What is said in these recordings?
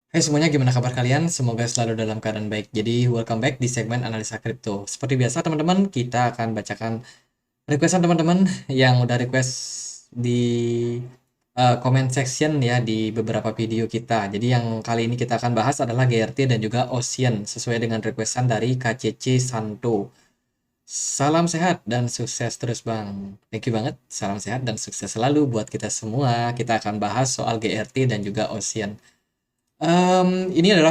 Hai semuanya, gimana kabar kalian? Semoga selalu dalam keadaan baik. Jadi, welcome back di segmen analisa kripto. Seperti biasa, teman-teman, kita akan bacakan requestan teman-teman yang udah request di comment section ya di beberapa video kita. Jadi, yang kali ini kita akan bahas adalah GRT dan juga Ocean sesuai dengan requestan dari KCC Santo. Salam sehat dan sukses terus, Bang. Thank you banget. Salam sehat dan sukses selalu buat kita semua. Kita akan bahas soal GRT dan juga Ocean. Ini adalah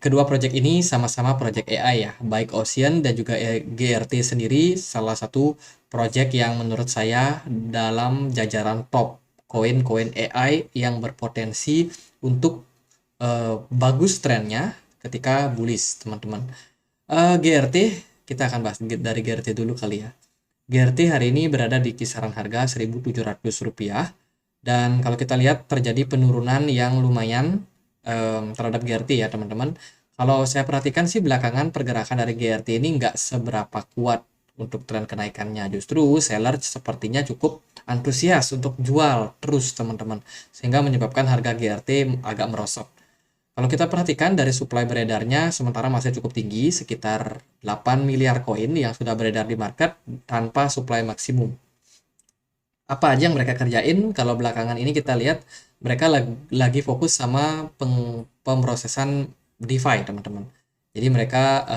kedua proyek ini sama-sama proyek AI ya, baik Ocean dan juga GRT sendiri salah satu proyek yang menurut saya dalam jajaran top koin-koin AI yang berpotensi untuk bagus trennya ketika bullish, teman-teman. GRT, kita akan bahas dari GRT dulu kali ya. GRT hari ini berada di kisaran harga Rp1.700 dan kalau kita lihat terjadi penurunan yang lumayan terhadap GRT ya teman-teman. Kalau saya perhatikan sih belakangan pergerakan dari GRT ini nggak seberapa kuat untuk tren kenaikannya. Justru seller sepertinya cukup antusias untuk jual terus teman-teman. Sehingga menyebabkan harga GRT agak merosot. Kalau kita perhatikan dari supply beredarnya sementara masih cukup tinggi, sekitar 8 miliar koin yang sudah beredar di market tanpa supply maksimum. Apa aja yang mereka kerjain? Kalau belakangan ini kita lihat mereka lagi fokus sama pemrosesan DeFi, teman-teman. Jadi mereka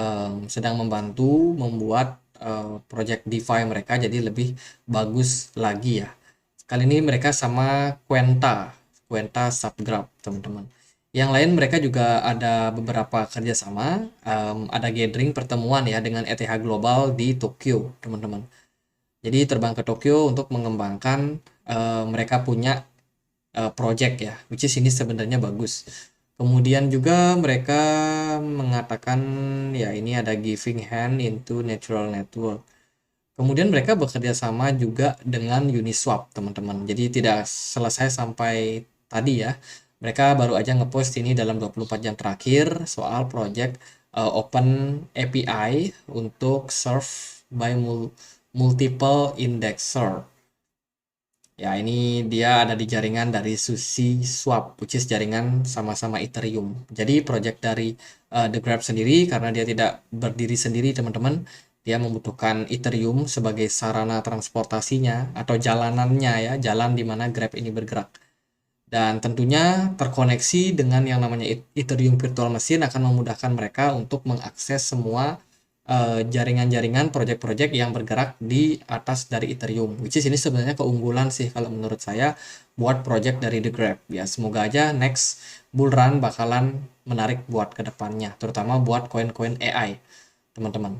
sedang membantu membuat project DeFi mereka jadi lebih bagus lagi ya. Kali ini mereka sama Quenta Subgraph, teman-teman. Yang lain mereka juga ada beberapa kerjasama, ada gathering pertemuan ya dengan ETH Global di Tokyo, teman-teman. Jadi terbang ke Tokyo untuk mengembangkan mereka punya project ya, which is ini sebenarnya bagus. Kemudian juga mereka mengatakan ya ini ada giving hand into natural network. Kemudian mereka bekerja sama juga dengan Uniswap, teman-teman. Jadi tidak selesai sampai tadi ya. Mereka baru aja ngepost ini dalam 24 jam terakhir soal project open API untuk serve by multiple indexer. Ya, ini dia ada di jaringan dari Sushi Swap, which is jaringan sama-sama Ethereum. Jadi project dari The Grab sendiri, karena dia tidak berdiri sendiri, teman-teman, dia membutuhkan Ethereum sebagai sarana transportasinya atau jalanannya ya, jalan di mana Grab ini bergerak. Dan tentunya terkoneksi dengan yang namanya Ethereum Virtual Machine akan memudahkan mereka untuk mengakses semua jaringan-jaringan project-project yang bergerak di atas dari Ethereum, which is ini sebenarnya keunggulan sih kalau menurut saya buat project dari The Grab. Ya semoga aja next bull run bakalan menarik buat kedepannya, terutama buat koin-koin AI, teman-teman.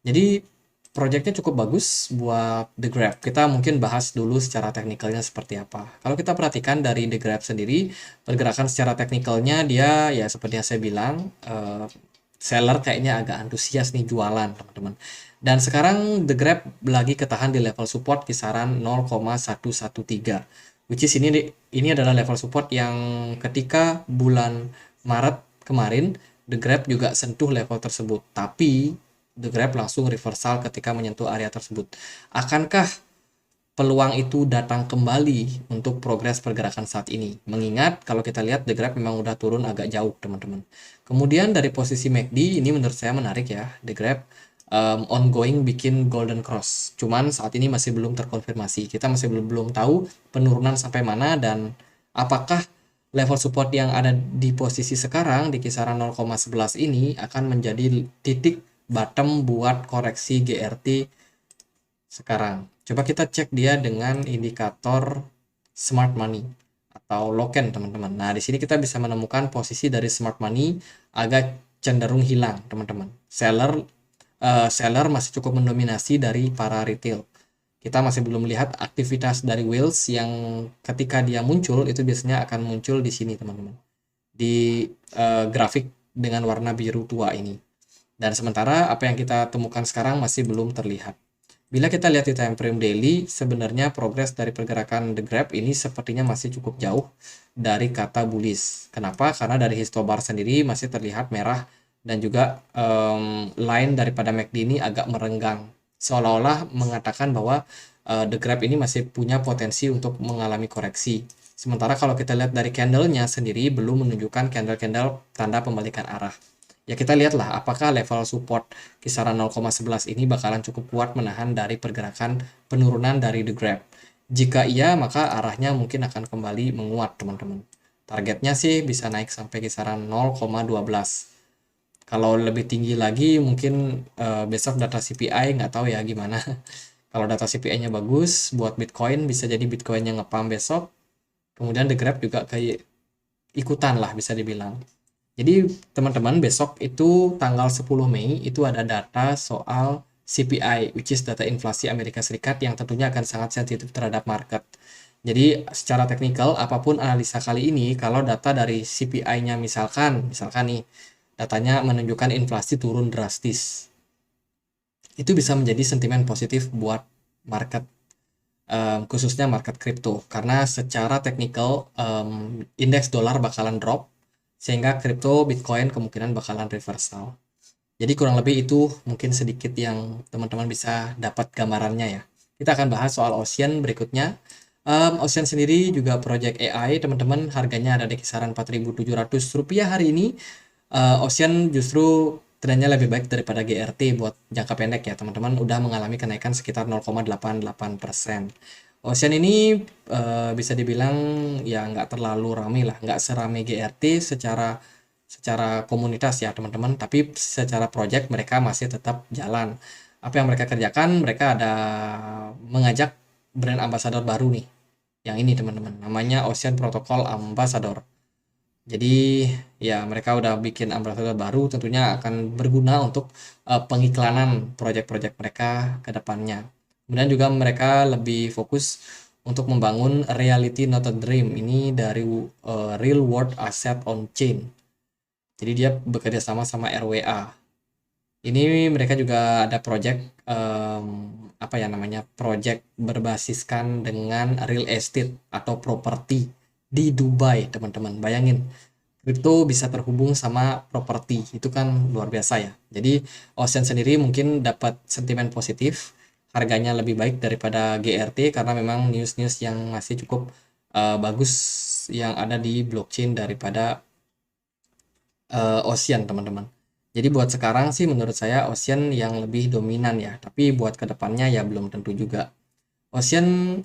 Jadi projectnya cukup bagus buat The Grab. Kita mungkin bahas dulu secara teknikalnya seperti apa. Kalau kita perhatikan dari The Grab sendiri, pergerakan secara teknikalnya dia ya seperti yang saya bilang, seller kayaknya agak antusias nih jualan, teman-teman. Dan sekarang The Grab lagi ketahan di level support kisaran 0,113. Which is ini adalah level support yang ketika bulan Maret kemarin The Grab juga sentuh level tersebut. Tapi The Grab langsung reversal ketika menyentuh area tersebut. Akankah peluang itu datang kembali untuk progres pergerakan saat ini? Mengingat kalau kita lihat The Grab memang udah turun agak jauh, teman-teman. Kemudian dari posisi MACD ini menurut saya menarik ya. The Grab ongoing bikin golden cross. Cuman saat ini masih belum terkonfirmasi. Kita masih belum tahu penurunan sampai mana dan apakah level support yang ada di posisi sekarang di kisaran 0,11 ini akan menjadi titik bottom buat koreksi GRT sekarang. Coba kita cek dia dengan indikator smart money atau loken, teman-teman. Nah, di sini kita bisa menemukan posisi dari smart money agak cenderung hilang, teman-teman. Seller masih cukup mendominasi dari para retail. Kita masih belum melihat aktivitas dari whales yang ketika dia muncul itu biasanya akan muncul di sini, teman-teman. Di grafik dengan warna biru tua ini. Dan sementara apa yang kita temukan sekarang masih belum terlihat. Bila kita lihat di time frame daily, sebenarnya progres dari pergerakan The Grab ini sepertinya masih cukup jauh dari kata bullish. Kenapa? Karena dari histobar sendiri masih terlihat merah dan juga line daripada MACD ini agak merenggang. Seolah-olah mengatakan bahwa The Grab ini masih punya potensi untuk mengalami koreksi. Sementara kalau kita lihat dari candlenya sendiri belum menunjukkan candle-candle tanda pembalikan arah. Ya kita lihatlah apakah level support kisaran 0,11 ini bakalan cukup kuat menahan dari pergerakan penurunan dari the graph. Jika iya, maka arahnya mungkin akan kembali menguat, teman-teman. Targetnya sih bisa naik sampai kisaran 0,12. Kalau lebih tinggi lagi mungkin besok data CPI nggak tahu ya gimana. Kalau data CPI-nya bagus buat Bitcoin bisa jadi Bitcoin yang nge-pump besok. Kemudian The Grab juga kayak ikutan lah bisa dibilang. Jadi teman-teman besok itu tanggal 10 Mei itu ada data soal CPI, which is data inflasi Amerika Serikat yang tentunya akan sangat sensitif terhadap market. Jadi secara teknikal apapun analisa kali ini kalau data dari CPI-nya misalkan nih datanya menunjukkan inflasi turun drastis. Itu bisa menjadi sentimen positif buat market khususnya market kripto karena secara teknikal indeks dolar bakalan drop sehingga kripto Bitcoin kemungkinan bakalan reversal. Jadi kurang lebih itu mungkin sedikit yang teman-teman bisa dapat gambarannya ya. Kita akan bahas soal Ocean berikutnya. Ocean sendiri juga project AI, teman-teman harganya ada di kisaran Rp4.700 hari ini. Ocean justru trennya lebih baik daripada GRT buat jangka pendek ya teman-teman, udah mengalami kenaikan sekitar 0,88%. Ocean ini bisa dibilang ya nggak terlalu ramai lah, nggak serame GRT secara komunitas ya teman-teman, tapi secara project mereka masih tetap jalan. Apa yang mereka kerjakan, mereka ada mengajak brand ambassador baru nih, yang ini teman-teman, namanya Ocean Protocol Ambassador. Jadi ya mereka udah bikin ambassador baru, tentunya akan berguna untuk pengiklanan project-project mereka ke depannya. Kemudian juga mereka lebih fokus untuk membangun reality not a dream ini dari real world asset on chain. Jadi dia bekerja sama sama RWA. Ini mereka juga ada project apa ya namanya, project berbasiskan dengan real estate atau properti di Dubai, teman-teman. Bayangin, kripto bisa terhubung sama properti, itu kan luar biasa ya. Jadi Ocean sendiri mungkin dapat sentimen positif, harganya lebih baik daripada GRT karena memang news-news yang masih cukup bagus yang ada di blockchain daripada Ocean, teman-teman. Jadi buat sekarang sih menurut saya Ocean yang lebih dominan ya, tapi buat kedepannya ya belum tentu juga. Ocean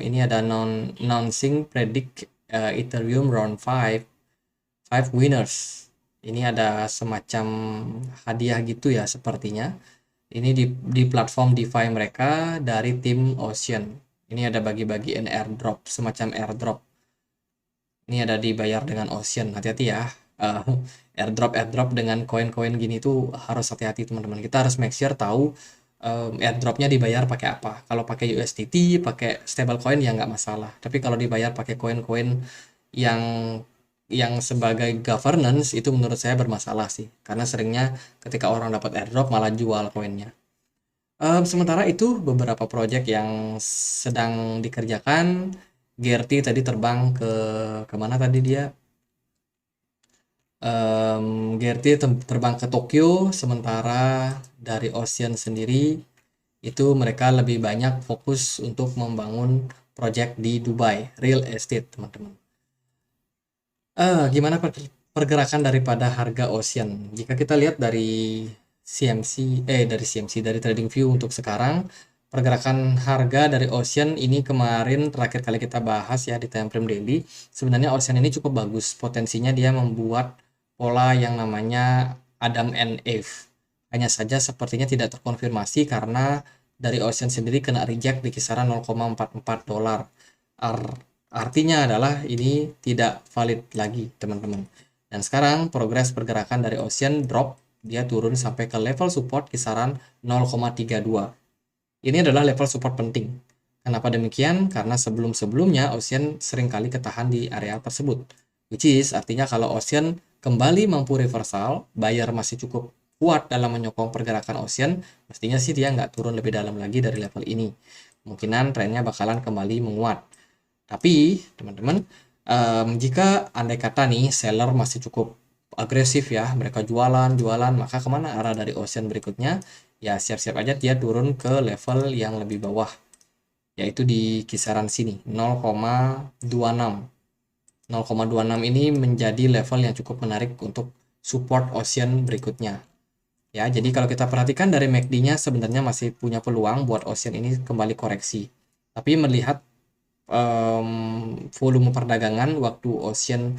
ini ada non-sync predict Ethereum round 5 winners. Ini ada semacam hadiah gitu ya sepertinya. Ini di platform DeFi mereka dari tim Ocean. Ini ada bagi-bagi airdrop, semacam airdrop. Ini ada dibayar dengan Ocean, hati-hati ya. Uh, airdrop dengan koin-koin gini tuh harus hati-hati teman-teman. Kita harus make sure tahu airdropnya dibayar pakai apa. Kalau pakai USDT, pakai stablecoin ya nggak masalah. Tapi kalau dibayar pakai koin-koin yang sebagai governance itu menurut saya bermasalah sih. Karena seringnya ketika orang dapat airdrop malah jual koinnya. Sementara itu beberapa project yang sedang dikerjakan. Gerti tadi terbang ke kemana tadi dia? Gerti terbang ke Tokyo, sementara dari Ocean sendiri itu mereka lebih banyak fokus untuk membangun project di Dubai, real estate teman-teman. Gimana pergerakan daripada harga Ocean? Jika kita lihat dari dari TradingView untuk sekarang, pergerakan harga dari Ocean ini kemarin terakhir kali kita bahas ya di time frame daily. Sebenarnya Ocean ini cukup bagus, potensinya dia membuat pola yang namanya Adam and Eve. Hanya saja sepertinya tidak terkonfirmasi karena dari Ocean sendiri kena reject di kisaran 0,44 dolar. Artinya adalah ini tidak valid lagi teman-teman. Dan sekarang progres pergerakan dari Ocean drop, dia turun sampai ke level support kisaran 0,32. Ini adalah level support penting. Kenapa demikian? Karena sebelum-sebelumnya Ocean seringkali ketahan di area tersebut. Which is artinya kalau Ocean kembali mampu reversal, buyer masih cukup kuat dalam menyokong pergerakan Ocean, mestinya sih dia nggak turun lebih dalam lagi dari level ini. Kemungkinan trennya bakalan kembali menguat. Tapi teman-teman, jika andai kata nih seller masih cukup agresif ya, mereka jualan, maka kemana arah dari Ocean berikutnya? Ya siap-siap aja dia turun ke level yang lebih bawah. yaitu di kisaran sini 0,26. 0,26 ini menjadi level yang cukup menarik untuk support Ocean berikutnya. Ya, jadi kalau kita perhatikan dari MACD-nya sebenarnya masih punya peluang buat Ocean ini kembali koreksi. Tapi melihat volume perdagangan waktu Ocean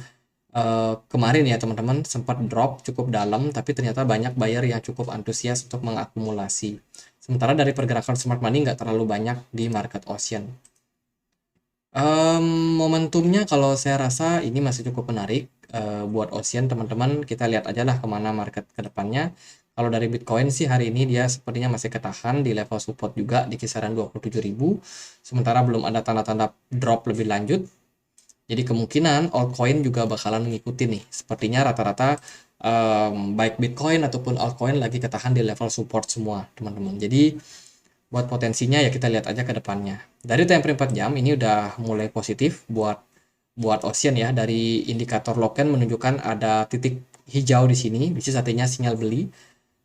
kemarin ya teman-teman sempat drop cukup dalam, tapi ternyata banyak buyer yang cukup antusias untuk mengakumulasi. Sementara dari pergerakan smart money nggak terlalu banyak di market Ocean. Momentumnya kalau saya rasa ini masih cukup menarik buat Ocean teman-teman. Kita lihat aja lah kemana market ke depannya. Kalau dari Bitcoin sih hari ini dia sepertinya masih ketahan di level support juga di kisaran 27.000. Sementara belum ada tanda-tanda drop lebih lanjut. Jadi kemungkinan altcoin juga bakalan mengikuti nih. Sepertinya rata-rata baik Bitcoin ataupun altcoin lagi ketahan di level support semua teman-teman. Jadi buat potensinya ya kita lihat aja ke depannya. Dari time frame 4 jam ini udah mulai positif buat Ocean ya. Dari indikator Loken menunjukkan ada titik hijau di sini, which is artinya sinyal beli.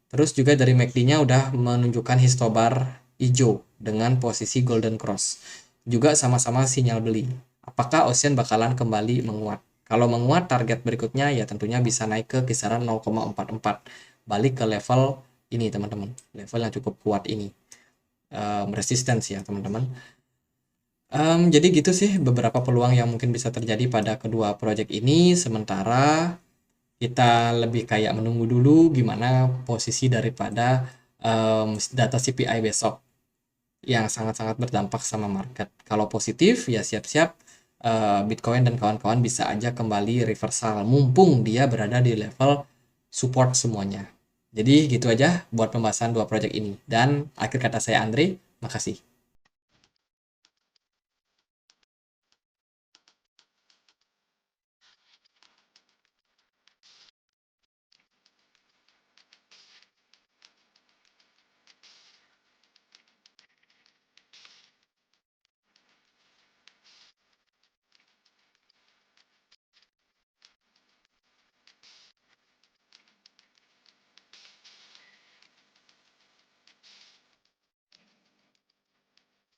Terus juga dari MACD-nya udah menunjukkan histobar hijau dengan posisi golden cross. Juga sama-sama sinyal beli. Apakah Ocean bakalan kembali menguat? Kalau menguat, target berikutnya ya tentunya bisa naik ke kisaran 0,44. Balik ke level ini teman-teman. Level yang cukup kuat ini. Resistance ya teman-teman. Jadi gitu sih beberapa peluang yang mungkin bisa terjadi pada kedua project ini. Sementara kita lebih kayak menunggu dulu gimana posisi daripada data CPI besok yang sangat-sangat berdampak sama market. Kalau positif ya siap-siap Bitcoin dan kawan-kawan bisa aja kembali reversal mumpung dia berada di level support semuanya. Jadi gitu aja buat pembahasan dua project ini. Dan akhir kata saya Andre, makasih.